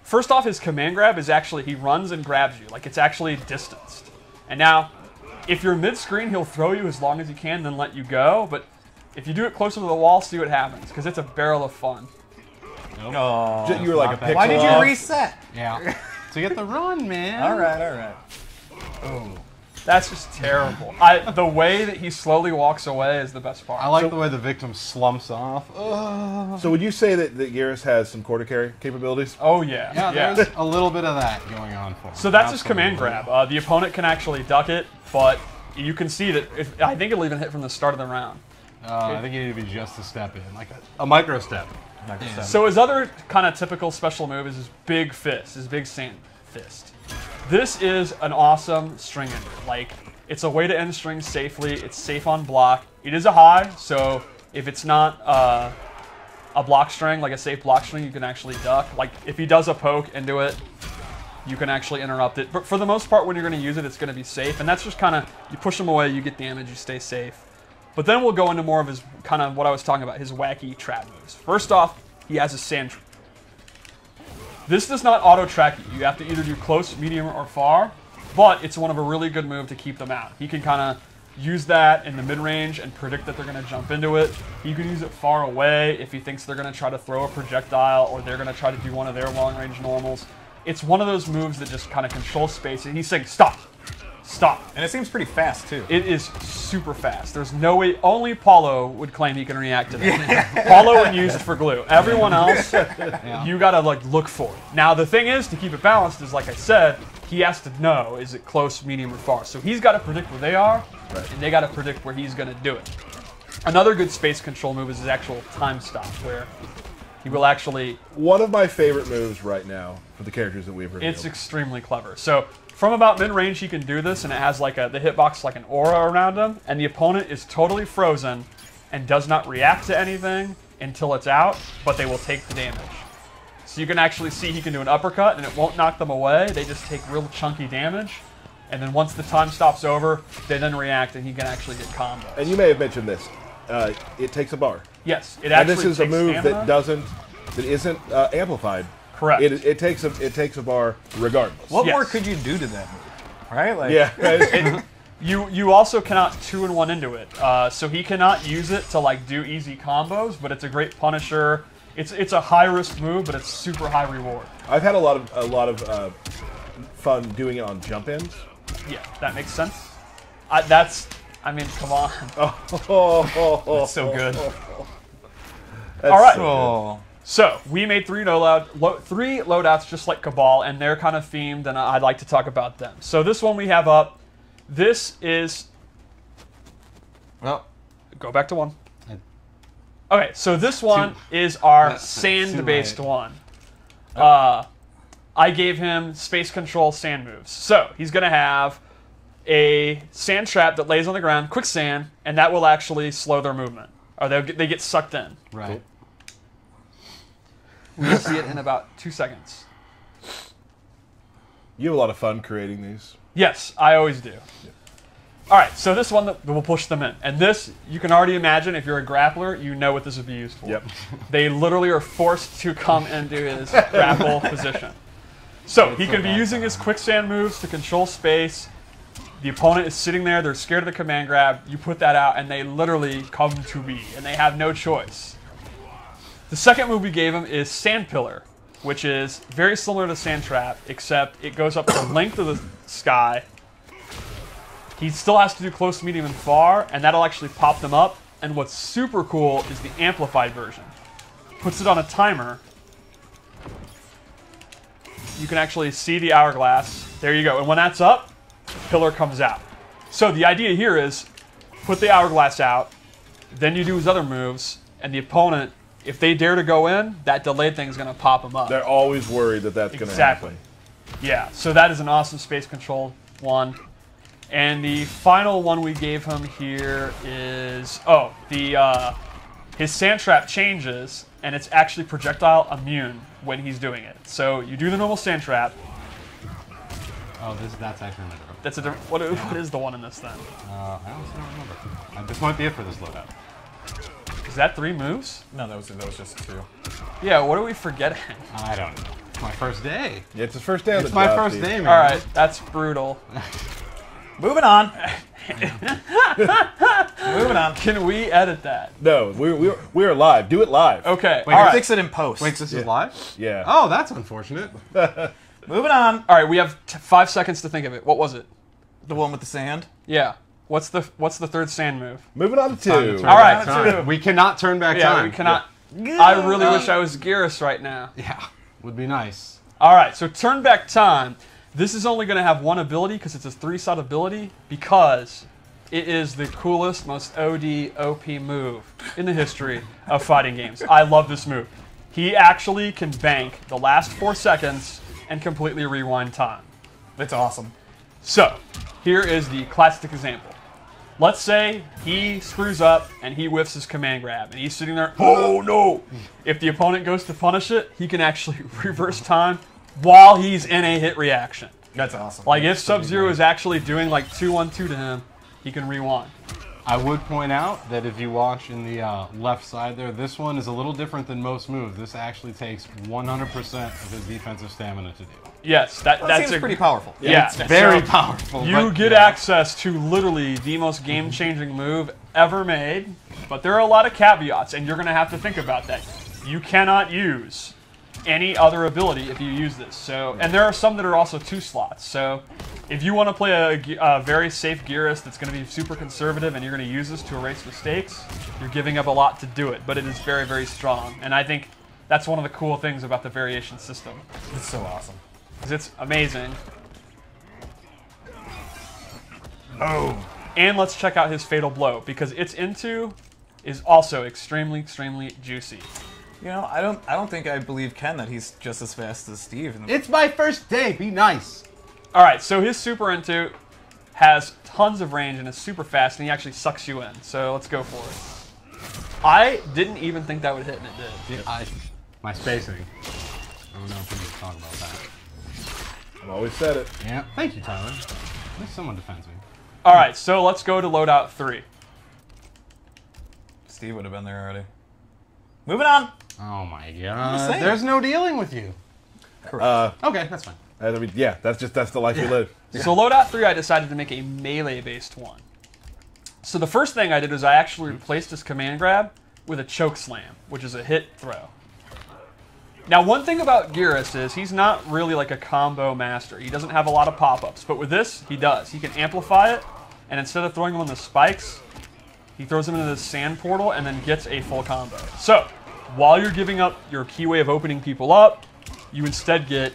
First off, his command grab is actually, he runs and grabs you. Like, it's actually distanced. And now, if you're mid-screen, he'll throw you as long as he can, then let you go. But if you do it closer to the wall, see what happens, because it's a barrel of fun. Nope. Oh, you were like a pixel Why did you off. reset? Yeah. To get the run, man. All right. Oh. That's just terrible. The way that he slowly walks away is the best part. I like the way the victim slumps off. So would you say that Geras has some quarter carry capabilities? Oh, yeah. Yeah, there's a little bit of that going on for him. So that's his command grab. The opponent can actually duck it, but you can see that I think it'll even hit from the start of the round. I think you need to be just a step in, like a micro step. Yeah. So his other kind of typical special move is his big fist, his big sand fist. This is an awesome string ender. Like, it's a way to end strings safely. It's safe on block. It is a high, so if it's not a block string, like a safe block string, you can actually duck. Like, if he does a poke into it, you can actually interrupt it. But for the most part, when you're going to use it, it's going to be safe. And that's just kind of, you push him away, you get damage, you stay safe. But then we'll go into more of his, kind of what I was talking about, his wacky trap moves. First off, he has a sand trap. This does not auto-track you. You have to either do close, medium, or far, but it's one of a really good move to keep them out. He can kind of use that in the mid-range and predict that they're going to jump into it. He can use it far away if he thinks they're going to try to throw a projectile or they're going to try to do one of their long-range normals. It's one of those moves that just kind of controls space, and he's saying, stop, stop. And it seems pretty fast, too. It is super fast. There's no way, only Paulo would claim he can react to that. Paulo would use it for glue. Everyone else, you gotta like look for it. Now the thing is, to keep it balanced, is like I said, he has to know, is it close, medium, or far? So he's gotta predict where they are, and they gotta predict where he's gonna do it. Another good space control move is his actual time stop, where he will actually... One of my favorite moves right now for the characters that we've revealed. It's extremely clever. So from about mid-range, he can do this, and it has like the hitbox like an aura around him, and the opponent is totally frozen and does not react to anything until it's out, but they will take the damage. So you can actually see he can do an uppercut, and it won't knock them away. They just take real chunky damage, and then once the time stops over, they then react, and he can actually get combos. And you may have mentioned this. It takes a bar. Yes, it actually and this is a takes move stamina. that isn't amplified. Correct. It takes a bar regardless. What more could you do to that move? Right? Like, Yeah. You also cannot 2-in-1 into it. So he cannot use it to like do easy combos, but it's a great punisher. It's a high risk move, but it's super high reward. I've had a lot of fun doing it on jump ins. Yeah, that makes sense. I mean, come on. That's so good. All right. So So we made three loadouts just like Cabal, and they're kind of themed, and I'd like to talk about them. So this one we have up. This is... Well, go back to one. Okay, so this one is our sand-based one. I gave him space control sand moves. So he's going to have a sand trap that lays on the ground, quicksand, and that will actually slow their movement. Or they get sucked in. Right. We'll see it in about 2 seconds. you have a lot of fun creating these. Yes, I always do. Yeah. All right, so this one will push them in. And this, you can already imagine, if you're a grappler, you know what this would be used for. Yep. They literally are forced to come into his grapple position. So he can be using his quicksand moves to control space. The opponent is sitting there, they're scared of the command grab. You put that out, and they literally come to be, and they have no choice. The second move we gave him is Sand Pillar, which is very similar to Sand Trap, except it goes up the length of the sky. He still has to do close, medium, and far, and that'll actually pop them up. And what's super cool is the amplified version. Puts it on a timer. You can actually see the hourglass. There you go. And when that's up, the pillar comes out. So the idea here is put the hourglass out, then you do his other moves, and the opponent, if they dare to go in, that delayed thing's going to pop them up. They're always worried that that's going to happen. Yeah, so that is an awesome space control one. And the final one we gave him here is, his sand trap changes, and it's actually projectile immune when he's doing it. So you do the normal sand trap. Oh, that's actually another. That's a different. What is the one in this then? I honestly don't remember. This might be it for this loadout. Is that 3 moves? No, that was just 2. Yeah, what are we forgetting? I don't know. It's my first day. Yeah, it's his first day on It's the my job, first Steve. day, man. All right, that's brutal. Moving on. Moving on. Can we edit that? No, we're live. Do it live. Okay. Wait, all right. fix it in post. Wait, this is live? Yeah. Oh, that's unfortunate. Moving on. All right, we have 5 seconds to think of it. What was it? The one with the sand. Yeah. What's the third sand move? Moving on to Time to 2. turn All right, back time. two. We cannot turn back Yeah, time. we cannot. I really wish I was Geras right now. Yeah, would be nice. All right, so turn back time. This is only going to have one ability because it's a 3-slot ability because it is the coolest, most OD, OP move in the history of fighting games. I love this move. He actually can bank the last 4 seconds and completely rewind time. That's awesome. So, here is the classic example. Let's say he screws up and he whiffs his command grab and he's sitting there, oh no! If the opponent goes to punish it, he can actually reverse time while he's in a hit reaction. That's awesome. Like if Sub-Zero is actually doing like 2-1-2 to him, he can rewind. I would point out that if you watch in the left side there, this one is a little different than most moves. This actually takes 100% of his defensive stamina to do. Yes, that's seems pretty powerful. Yeah, It's very so powerful. You but, get yeah. access to literally the most game-changing move ever made, but there are a lot of caveats, and you're going to have to think about that. You cannot use any other ability if you use this. So, and there are some that are also 2 slots. So, if you want to play a very safe Geras that's going to be super conservative, and you're going to use this to erase mistakes, you're giving up a lot to do it. But it is very, very strong, and I think that's one of the cool things about the variation system. It's so awesome. Because it's amazing. Oh. And let's check out his Fatal Blow, because its into is also extremely, extremely juicy. You know, I don't think I believe Ken that he's just as fast as Steve. It's my first day. Be nice. All right, so his super into has tons of range and is super fast, and he actually sucks you in. So let's go for it. I didn't even think that would hit, and it did. Yeah, my spacing. I don't know if we can talk about that. I've always said it. Yeah. Thank you, Tyler. At least someone defends me. All right, so let's go to Loadout 3. Steve would have been there already. Moving on. Oh my just god. saying. There's no dealing with you. Okay, that's fine. I mean, yeah, that's the life we live. So Loadout 3, I decided to make a melee-based one. So the first thing I did was I actually replaced his command grab with a choke slam, which is a hit throw. Now, one thing about Geras is he's not really like a combo master. He doesn't have a lot of pop-ups, but with this, he does. He can amplify it, and instead of throwing him on the spikes, he throws him into the sand portal and then gets a full combo. So, while you're giving up your key way of opening people up, you instead get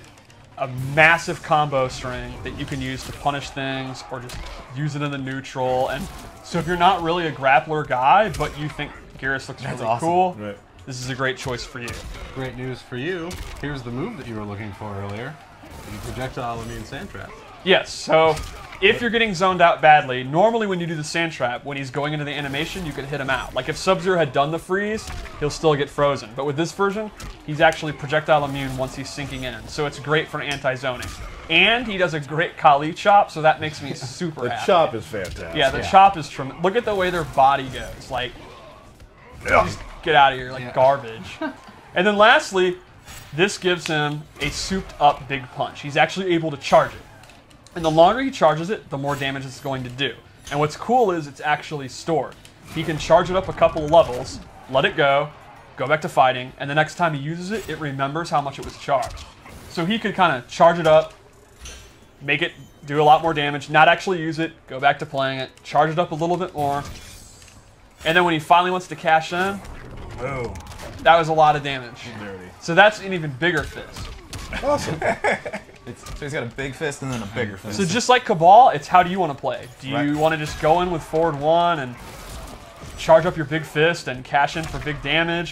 a massive combo string that you can use to punish things or just use it in the neutral. And so if you're not really a grappler guy, but you think Geras looks really awesome. cool, Right. this is a great choice for you. Great news for you. Here's the move that you were looking for earlier. The projectile immune sand trap. Yes, so if you're getting zoned out badly, normally when you do the sand trap, when he's going into the animation, you can hit him out. Like if Sub-Zero had done the freeze, he'll still get frozen. But with this version, he's actually projectile immune once he's sinking in. So it's great for anti-zoning. And he does a great Kali chop, so that makes me super The happy. chop is fantastic. Yeah, the chop is tremendous. Look at the way their body goes. Like, just get out of here, like garbage. And then lastly, this gives him a souped up big punch. He's actually able to charge it. And the longer he charges it, the more damage it's going to do. And what's cool is it's actually stored. He can charge it up a couple of levels, let it go back to fighting, and the next time he uses it, it remembers how much it was charged. So he could kind of charge it up, make it do a lot more damage, not actually use it, go back to playing it, charge it up a little bit more, and then when he finally wants to cash in, Boom. that was a lot of damage. Dirty. So that's an even bigger fist. Awesome. So he's got a big fist and then a bigger fist. So just like Cabal, it's how do you want to play? Do you Right. want to just go in with forward one and charge up your big fist and cash in for big damage?